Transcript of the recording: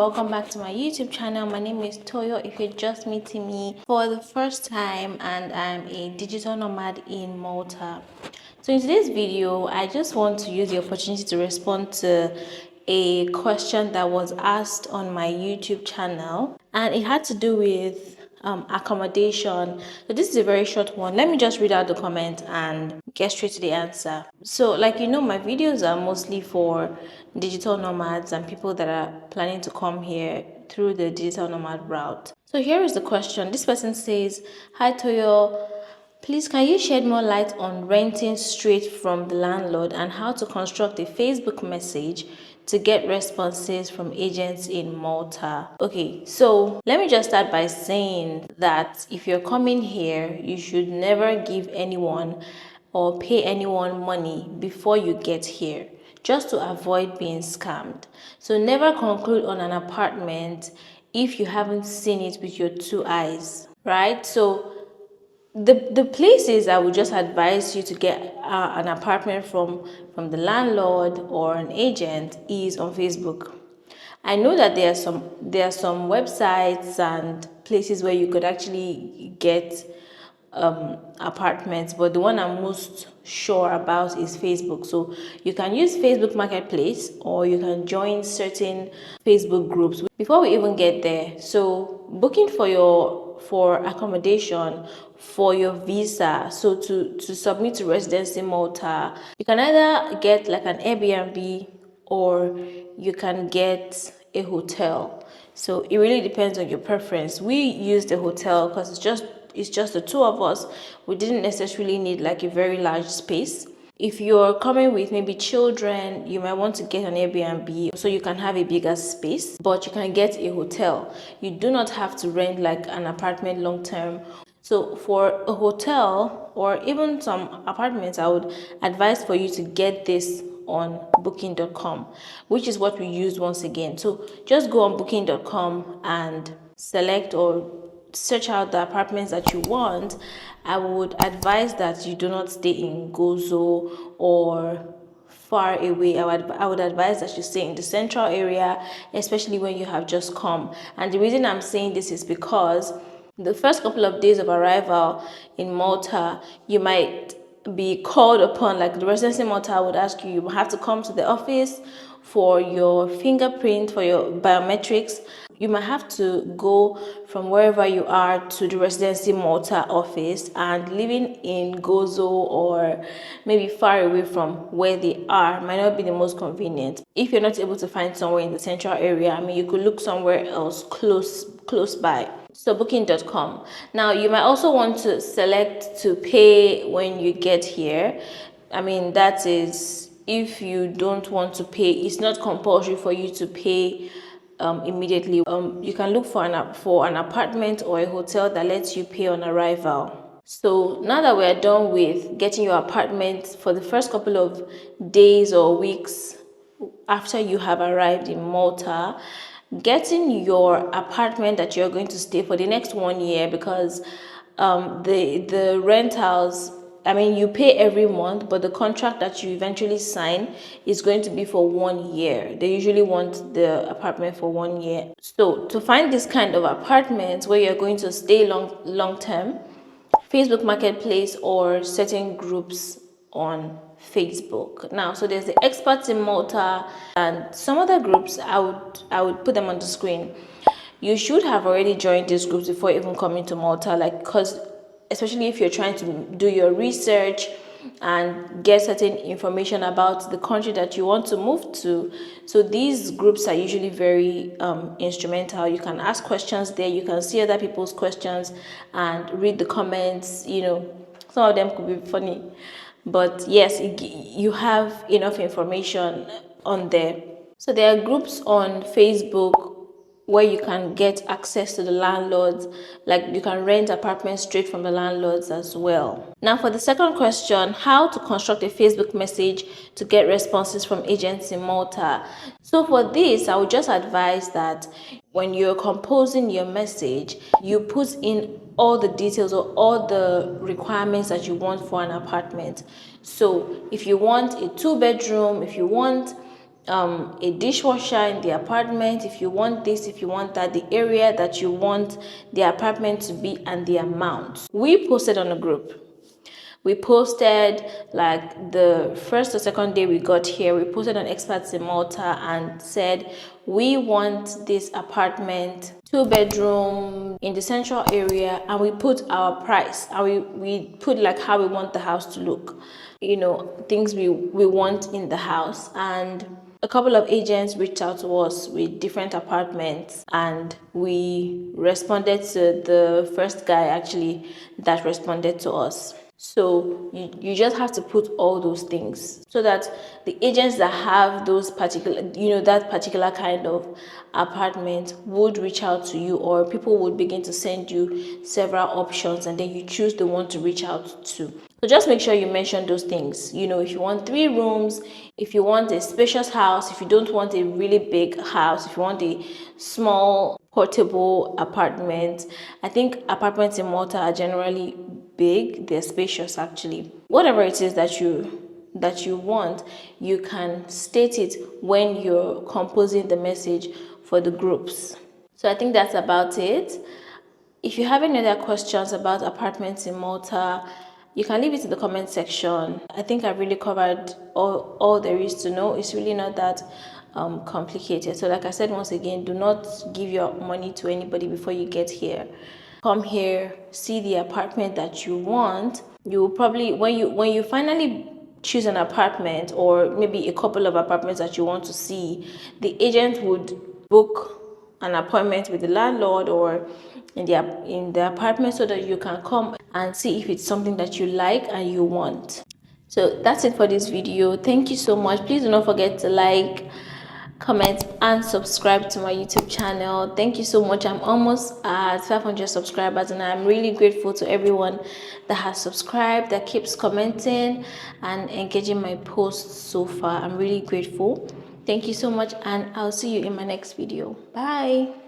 welcome back to my YouTube channel. My name is Toyo if you're just meeting me for the first time, and I'm a digital nomad in Malta. So in today's video, I just want to use the opportunity to respond to a question that was asked on my YouTube channel, and it had to do with accommodation. So this is a very short one. Let me just read out the comment and get straight to the answer. So like my videos are mostly for digital nomads and people that are planning to come here through the digital nomad route. So here is the question. This person says, "Hi Toyo, please can you shed more light on renting straight from the landlord and how to construct a Facebook message to get responses from agents in Malta?" Okay, so let me just start by saying that if you're coming here, you should never give anyone or pay anyone money before you get here, just to avoid being scammed. So never conclude on an apartment if you haven't seen it with your two eyes, right? So the places I would just advise you to get an apartment from the landlord or an agent is on Facebook. I know that there are some websites and places where you could actually get apartments, but the one I'm most sure about is Facebook. So you can use Facebook Marketplace, or you can join certain Facebook groups. Before we even get there, so booking for accommodation, for your visa, so to submit to residency in Malta, you can either get like an Airbnb or you can get a hotel. So it really depends on your preference. We use the hotel because it's just the two of us. We didn't necessarily need like a very large space. If you're coming with maybe children, you might want to get an Airbnb so you can have a bigger space, but you can get a hotel. You do not have to rent like an apartment long term. So for a hotel or even some apartments, I would advise for you to get this on booking.com, which is what we use once again. So just go on booking.com and select or search out the apartments that you want. I would advise that you do not stay in Gozo or far away. I would advise that you stay in the central area, especially when you have just come. And the reason I'm saying this is because the first couple of days of arrival in Malta, you might be called upon, like the residence in Malta would ask you, you have to come to the office for your fingerprint, for your biometrics. You might have to go from wherever you are to the Residency Malta office, and living in Gozo or maybe far away from where they are might not be the most convenient. If you're not able to find somewhere in the central area, I mean, you could look somewhere else close by. So booking.com. Now you might also want to select to pay when you get here. I mean, that is if you don't want to pay. It's not compulsory for you to pay immediately. You can look for an apartment or a hotel that lets you pay on arrival. So now that we're done with getting your apartment, for the first couple of days or weeks after you have arrived in Malta, getting your apartment that you're going to stay for the next 1 year, because the rentals, I mean, you pay every month, but the contract that you eventually sign is going to be for 1 year. They usually want the apartment for 1 year. So to find this kind of apartment where you're going to stay long term, Facebook Marketplace or certain groups on Facebook. Now, so there's the experts in Malta and some other groups. I would put them on the screen. You should have already joined these groups before even coming to Malta, like, because especially if you're trying to do your research and get certain information about the country that you want to move to. So these groups are usually very instrumental. You can ask questions there, you can see other people's questions and read the comments. Some of them could be funny, but yes, you have enough information on there. So there are groups on Facebook where you can get access to the landlords, like you can rent apartments straight from the landlords as well. Now for the second question, how to construct a Facebook message to get responses from agents in Malta. So for this, I would just advise that when you're composing your message, you put in all the details or all the requirements that you want for an apartment. So if you want a 2-bedroom, if you want a dishwasher in the apartment, if you want this, if you want that, the area that you want the apartment to be, and the amount. We posted on a group. We posted like the first or second day we got here. We posted on Experts in Malta and said we want this apartment, 2-bedroom in the central area, and we put our price and we put like how we want the house to look, you know, things we want in the house. And a couple of agents reached out to us with different apartments, and we responded to the first guy actually that responded to us. So you just have to put all those things so that the agents that have those particular, you know, that particular kind of apartment would reach out to you, or people would begin to send you several options, and then you choose the one to reach out to. So just make sure you mention those things. You know, if you want 3 rooms, if you want a spacious house, if you don't want a really big house, if you want a small portable apartment. I think apartments in Malta are generally big, they're spacious actually. Whatever it is that you want, you can state it when you're composing the message for the groups. So I think that's about it. If you have any other questions about apartments in Malta, you can leave it in the comment section. I think I've really covered all there is to know. It's really not that complicated. So like I said, once again, do not give your money to anybody before you get here. Come here, see the apartment that you want. You will probably, when you finally choose an apartment, or maybe a couple of apartments that you want to see, the agent would book an appointment with the landlord or in the apartment, so that you can come and see if it's something that you like and you want. So that's it for this video. Thank you so much. Please do not forget to like, comment, and subscribe to my YouTube channel. Thank you so much. I'm almost at 500 subscribers, and I'm really grateful to everyone that has subscribed, that keeps commenting and engaging my posts so far. I'm really grateful. Thank you so much, and I'll see you in my next video. Bye.